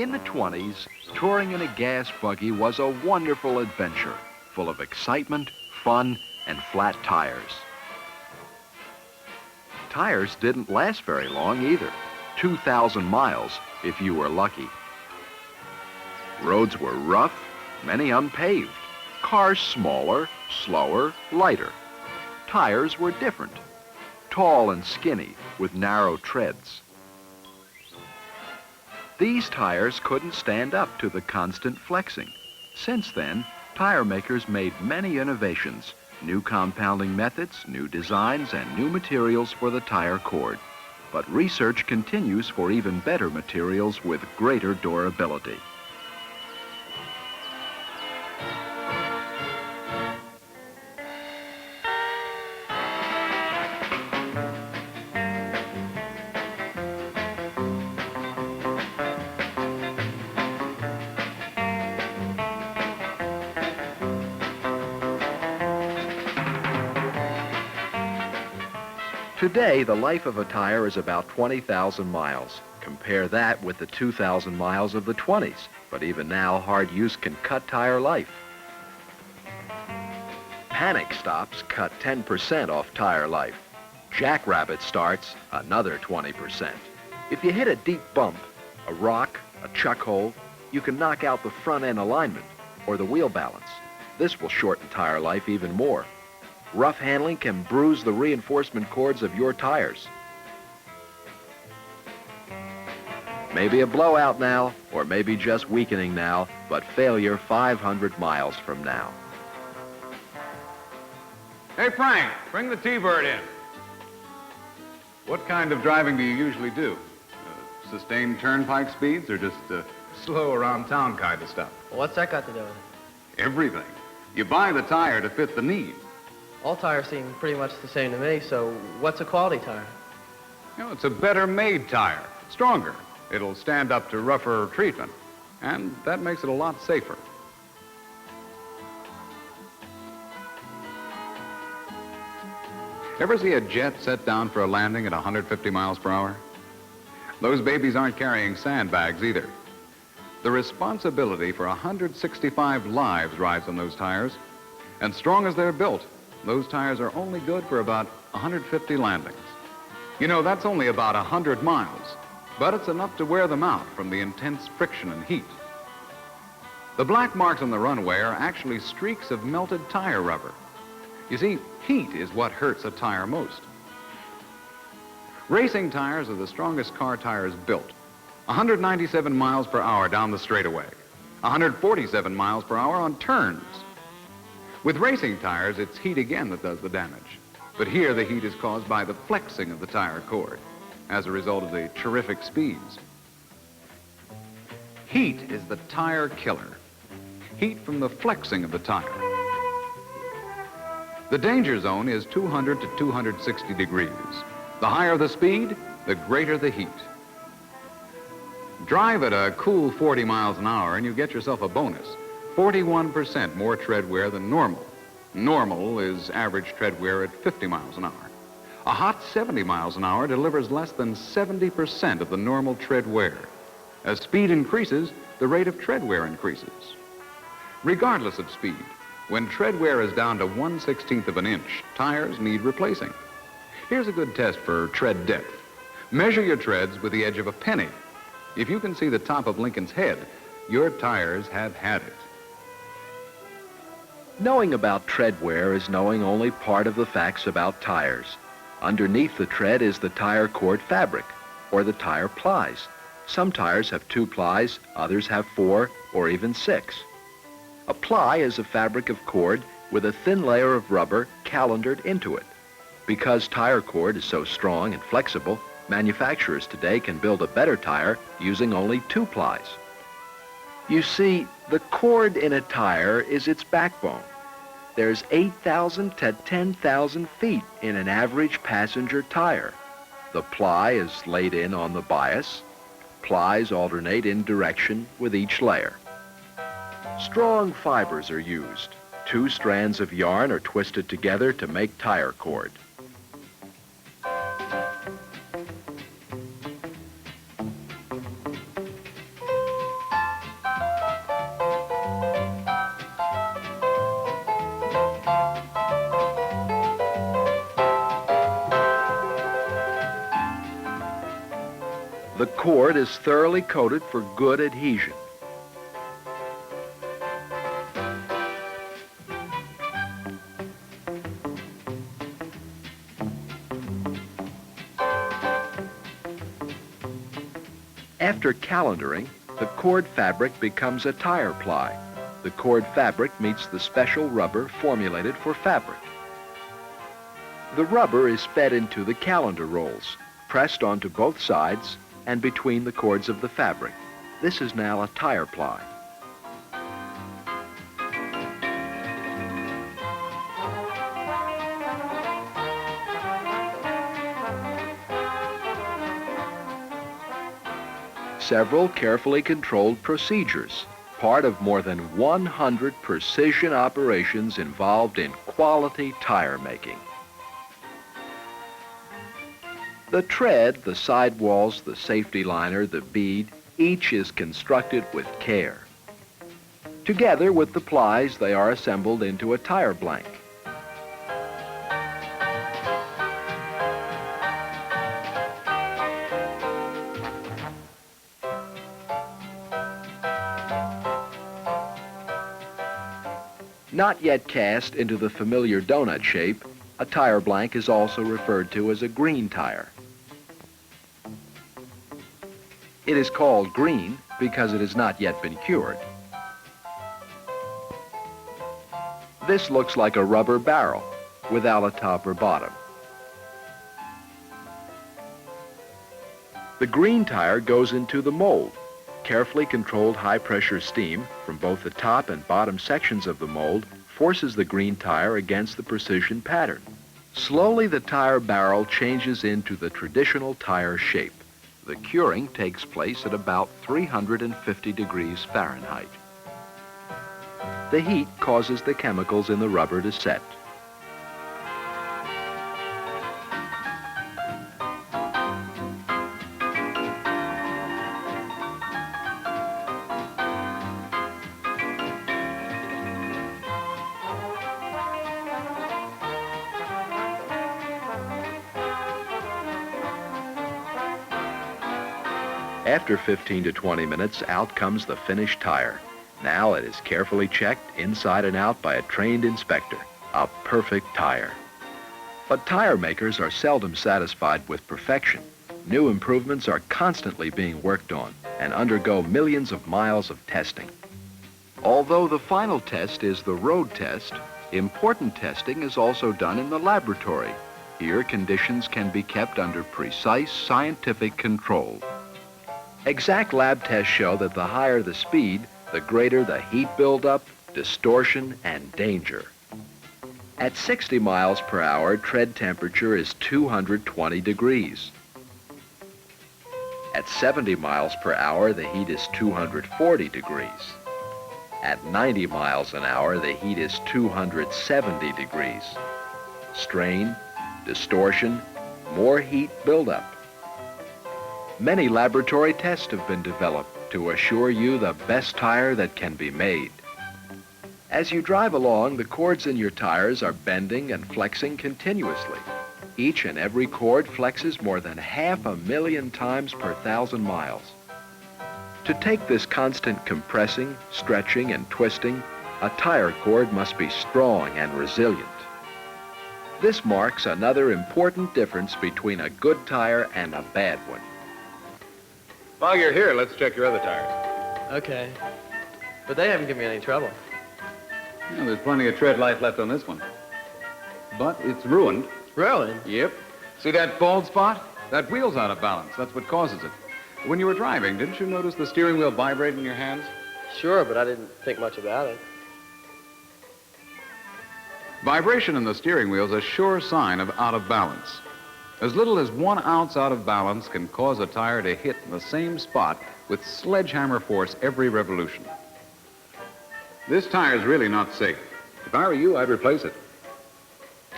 In the 20s, touring in a gas buggy was a wonderful adventure, full of excitement, fun, and flat tires. Tires didn't last very long either, 2,000 miles if you were lucky. Roads were rough, many unpaved, cars smaller, slower, lighter. Tires were different, tall and skinny with narrow treads. These tires couldn't stand up to the constant flexing. Since then, tire makers made many innovations, new compounding methods, new designs, and new materials for the tire cord. But research continues for even better materials with greater durability. Today, the life of a tire is about 20,000 miles. Compare that with the 2,000 miles of the 20s. But even now, hard use can cut tire life. Panic stops cut 10% off tire life. Jackrabbit starts another 20%. If you hit a deep bump, a rock, a chuck hole, you can knock out the front end alignment or the wheel balance. This will shorten tire life even more. Rough handling can bruise the reinforcement cords of your tires. Maybe a blowout now, or maybe just weakening now, but failure 500 miles from now. Hey, Frank, bring the T-Bird in. What kind of driving do you usually do? Sustained turnpike speeds or just slow around town kind of stuff? Well, what's that got to do with it? Everything. You buy the tire to fit the need. All tires seem pretty much the same to me, so what's a quality tire? You know, it's a better made tire, stronger. It'll stand up to rougher treatment, and that makes it a lot safer. Ever see a jet set down for a landing at 150 miles per hour? Those babies aren't carrying sandbags either. The responsibility for 165 lives rides on those tires, and strong as they're built, those tires are only good for about 150 landings. You know, that's only about 100 miles, but it's enough to wear them out from the intense friction and heat. The black marks on the runway are actually streaks of melted tire rubber. You see, heat is what hurts a tire most. Racing tires are the strongest car tires built. 197 miles per hour down the straightaway, 147 miles per hour on turns. With racing tires, it's heat again that does the damage. But here the heat is caused by the flexing of the tire cord as a result of the terrific speeds. Heat is the tire killer. Heat from the flexing of the tire. The danger zone is 200 to 260 degrees. The higher the speed, the greater the heat. Drive at a cool 40 miles an hour and you get yourself a bonus. 41% more tread wear than normal. Normal is average tread wear at 50 miles an hour. A hot 70 miles an hour delivers less than 70% of the normal tread wear. As speed increases, the rate of tread wear increases. Regardless of speed, when tread wear is down to 1/16 of an inch, tires need replacing. Here's a good test for tread depth. Measure your treads with the edge of a penny. If you can see the top of Lincoln's head, your tires have had it. Knowing about tread wear is knowing only part of the facts about tires. Underneath the tread is the tire cord fabric, or the tire plies. Some tires have 2 plies, others have 4, or even 6. A ply is a fabric of cord with a thin layer of rubber calendared into it. Because tire cord is so strong and flexible, manufacturers today can build a better tire using only 2 plies. You see, the cord in a tire is its backbone. There's 8,000 to 10,000 feet in an average passenger tire. The ply is laid in on the bias. Plies alternate in direction with each layer. Strong fibers are used. 2 strands of yarn are twisted together to make tire cord. The cord is thoroughly coated for good adhesion. After calendering, the cord fabric becomes a tire ply. The cord fabric meets the special rubber formulated for fabric. The rubber is fed into the calendar rolls, pressed onto both sides and between the cords of the fabric. This is now a tire ply. Several carefully controlled procedures, part of more than 100 precision operations involved in quality tire making. The tread, the sidewalls, the safety liner, the bead, each is constructed with care. Together with the plies, they are assembled into a tire blank. Not yet cast into the familiar donut shape, a tire blank is also referred to as a green tire. It is called green because it has not yet been cured. This looks like a rubber barrel without a top or bottom. The green tire goes into the mold. Carefully controlled high-pressure steam from both the top and bottom sections of the mold forces the green tire against the precision pattern. Slowly, the tire barrel changes into the traditional tire shape. The curing takes place at about 350 degrees Fahrenheit. The heat causes the chemicals in the rubber to set. After 15 to 20 minutes, out comes the finished tire. Now it is carefully checked inside and out by a trained inspector. A perfect tire. But tire makers are seldom satisfied with perfection. New improvements are constantly being worked on and undergo millions of miles of testing. Although the final test is the road test, important testing is also done in the laboratory. Here, conditions can be kept under precise scientific control. Exact lab tests show that the higher the speed, the greater the heat buildup, distortion, and danger. At 60 miles per hour, tread temperature is 220 degrees. At 70 miles per hour, the heat is 240 degrees. At 90 miles an hour, the heat is 270 degrees. Strain, distortion, more heat buildup. Many laboratory tests have been developed to assure you the best tire that can be made. As you drive along, the cords in your tires are bending and flexing continuously. Each and every cord flexes more than 500,000 times per 1,000 miles. To take this constant compressing, stretching, and twisting, a tire cord must be strong and resilient. This marks another important difference between a good tire and a bad one. While you're here, let's check your other tires. Okay. But they haven't given me any trouble. Yeah, there's plenty of tread life left on this one. But it's ruined. Really? Yep. See that bald spot? That wheel's out of balance. That's what causes it. When you were driving, didn't you notice the steering wheel vibrate in your hands? Sure, but I didn't think much about it. Vibration in the steering wheel is a sure sign of out of balance. As little as 1 ounce out of balance can cause a tire to hit in the same spot with sledgehammer force every revolution. This tire's really not safe. If I were you, I'd replace it.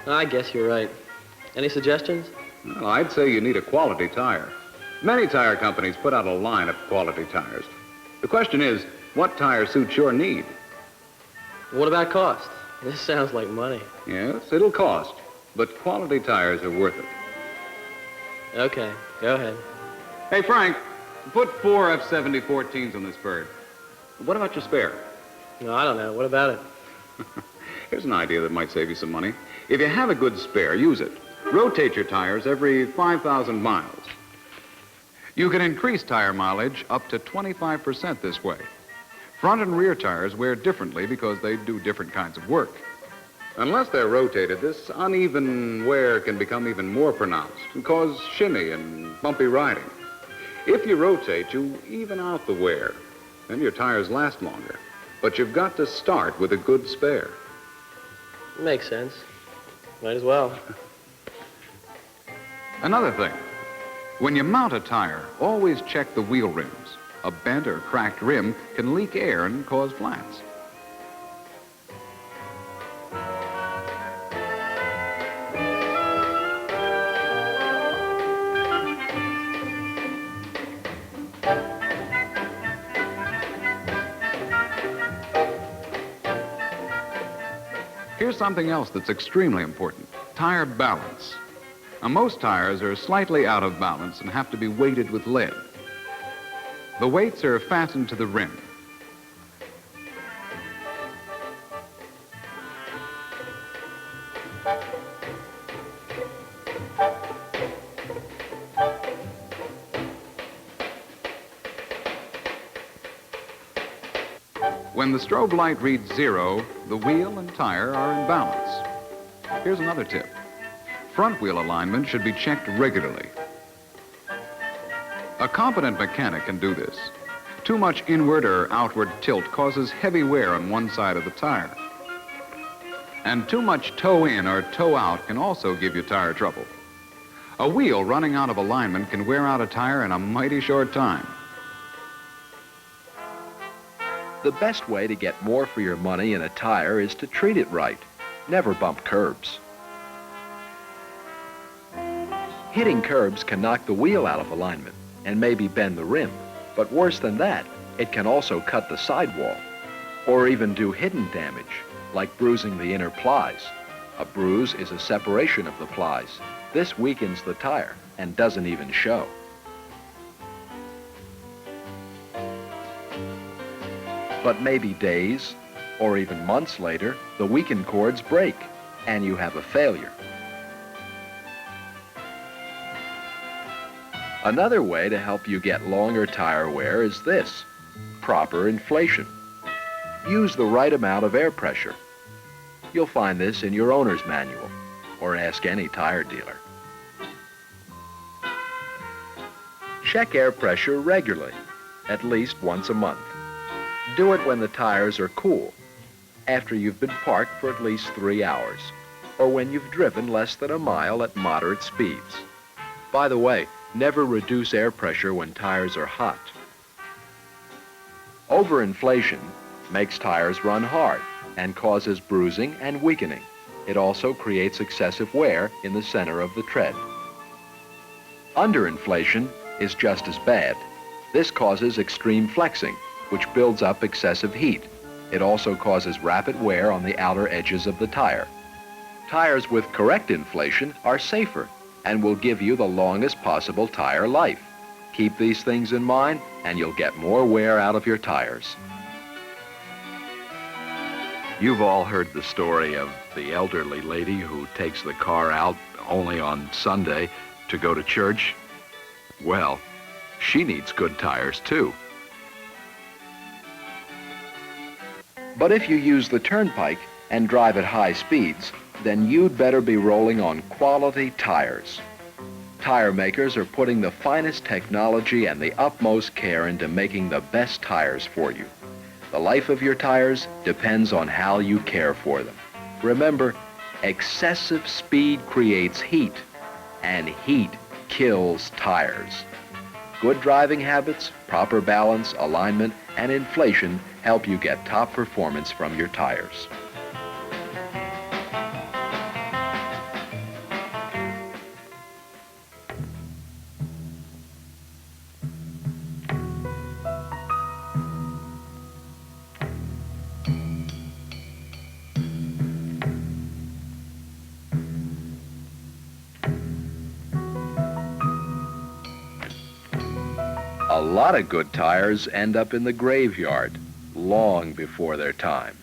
I guess you're right. Any suggestions? Well, I'd say you need a quality tire. Many tire companies put out a line of quality tires. The question is, what tire suits your need? What about cost? This sounds like money. Yes, it'll cost, but quality tires are worth it. Okay, go ahead. Hey, Frank, Put 4 F-70-14s on this bird. What about your spare? No, I don't know. What about it? Here's an idea that might save you some money. If you have a good spare, use it. Rotate your tires every 5,000 miles. You can increase tire mileage up to 25% this way. Front and rear tires wear differently because they do different kinds of work. Unless they're rotated, this uneven wear can become even more pronounced and cause shimmy and bumpy riding. If you rotate, you even out the wear, and your tires last longer. But you've got to start with a good spare. Makes sense. Might as well. Another thing, when you mount a tire, always check the wheel rims. A bent or cracked rim can leak air and cause flats. Here's something else that's extremely important: tire balance. Now, most tires are slightly out of balance and have to be weighted with lead. The weights are fastened to the rim. When the strobe light reads 0, the wheel and tire are in balance. Here's another tip. Front wheel alignment should be checked regularly. A competent mechanic can do this. Too much inward or outward tilt causes heavy wear on one side of the tire. And too much toe in or toe out can also give you tire trouble. A wheel running out of alignment can wear out a tire in a mighty short time. The best way to get more for your money in a tire is to treat it right. Never bump curbs. Hitting curbs can knock the wheel out of alignment and maybe bend the rim. But worse than that, it can also cut the sidewall or even do hidden damage, like bruising the inner plies. A bruise is a separation of the plies. This weakens the tire and doesn't even show. But maybe days or even months later, the weakened cords break and you have a failure. Another way to help you get longer tire wear is this: proper inflation. Use the right amount of air pressure. You'll find this in your owner's manual, or ask any tire dealer. Check air pressure regularly, at least once a month. Do it when the tires are cool, after you've been parked for at least 3 hours, or when you've driven less than a mile at moderate speeds. By the way, never reduce air pressure when tires are hot. Overinflation makes tires run hard and causes bruising and weakening. It also creates excessive wear in the center of the tread. Underinflation is just as bad. This causes extreme flexing, which builds up excessive heat. It also causes rapid wear on the outer edges of the tire. Tires with correct inflation are safer and will give you the longest possible tire life. Keep these things in mind and you'll get more wear out of your tires. You've all heard the story of the elderly lady who takes the car out only on Sunday to go to church. Well, she needs good tires too. But if you use the turnpike and drive at high speeds, then you'd better be rolling on quality tires. Tire makers are putting the finest technology and the utmost care into making the best tires for you. The life of your tires depends on how you care for them. Remember, excessive speed creates heat, and heat kills tires. Good driving habits, proper balance, alignment, and inflation help you get top performance from your tires. A lot of good tires end up in the graveyard long before their time.